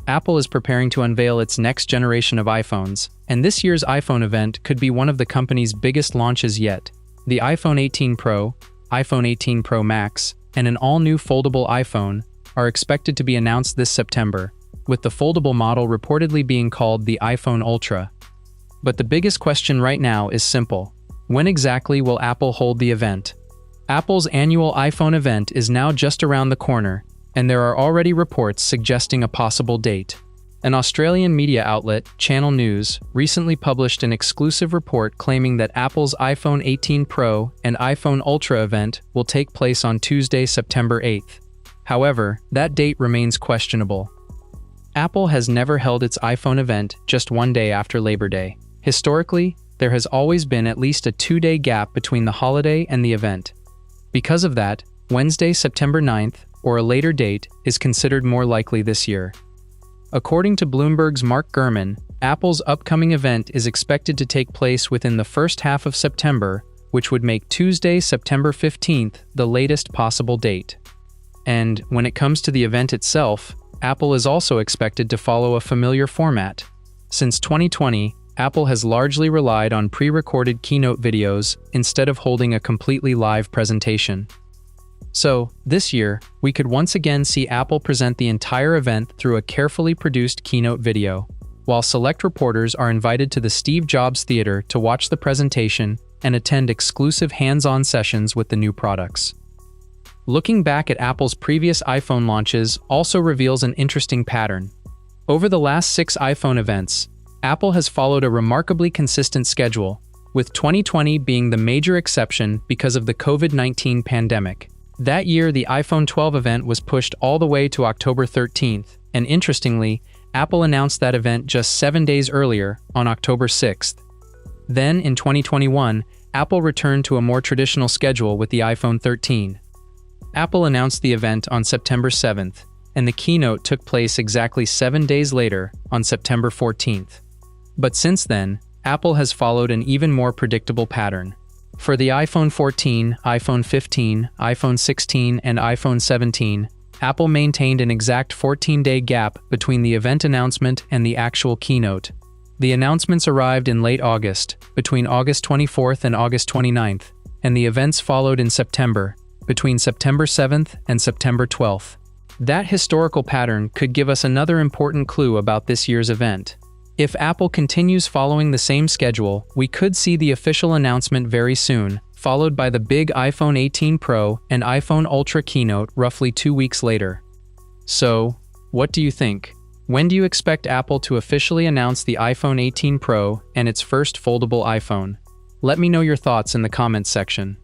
Apple is preparing to unveil its next generation of iPhones, and this year's iPhone event could be one of the company's biggest launches yet. The iPhone 18 Pro, iPhone 18 Pro Max, and an all-new foldable iPhone are expected to be announced this September, with the foldable model reportedly being called the iPhone Ultra. But the biggest question right now is simple. When exactly will Apple hold the event? Apple's annual iPhone event is now just around the corner, and there are already reports suggesting a possible date. An Australian media outlet, Channel News, recently published an exclusive report claiming that Apple's iPhone 18 Pro and iPhone Ultra event will take place on Tuesday, September 8th. However, that date remains questionable. Apple has never held its iPhone event just one day after Labor Day. Historically, there has always been at least a 2-day gap between the holiday and the event. Because of that, Wednesday, September 9th, or a later date, is considered more likely this year. According to Bloomberg's Mark Gurman, Apple's upcoming event is expected to take place within the first half of September, which would make Tuesday, September 15th, the latest possible date. And when it comes to the event itself, Apple is also expected to follow a familiar format. Since 2020, Apple has largely relied on pre-recorded keynote videos instead of holding a completely live presentation. So, this year, we could once again see Apple present the entire event through a carefully produced keynote video, while select reporters are invited to the Steve Jobs Theater to watch the presentation and attend exclusive hands-on sessions with the new products. Looking back at Apple's previous iPhone launches also reveals an interesting pattern. Over the last 6 iPhone events, Apple has followed a remarkably consistent schedule, with 2020 being the major exception because of the COVID-19 pandemic. That year, the iPhone 12 event was pushed all the way to October 13th, and interestingly, Apple announced that event just 7 days earlier, on October 6th. Then, in 2021, Apple returned to a more traditional schedule with the iPhone 13. Apple announced the event on September 7th, and the keynote took place exactly 7 days later, on September 14th. But since then, Apple has followed an even more predictable pattern. For the iPhone 14, iPhone 15, iPhone 16, and iPhone 17, Apple maintained an exact 14-day gap between the event announcement and the actual keynote. The announcements arrived in late August, between August 24th and August 29th, and the events followed in September, between September 7th and September 12th. That historical pattern could give us another important clue about this year's event. If Apple continues following the same schedule, we could see the official announcement very soon, followed by the big iPhone 18 Pro and iPhone Ultra keynote roughly 2 weeks later. So, what do you think? When do you expect Apple to officially announce the iPhone 18 Pro and its first foldable iPhone? Let me know your thoughts in the comments section.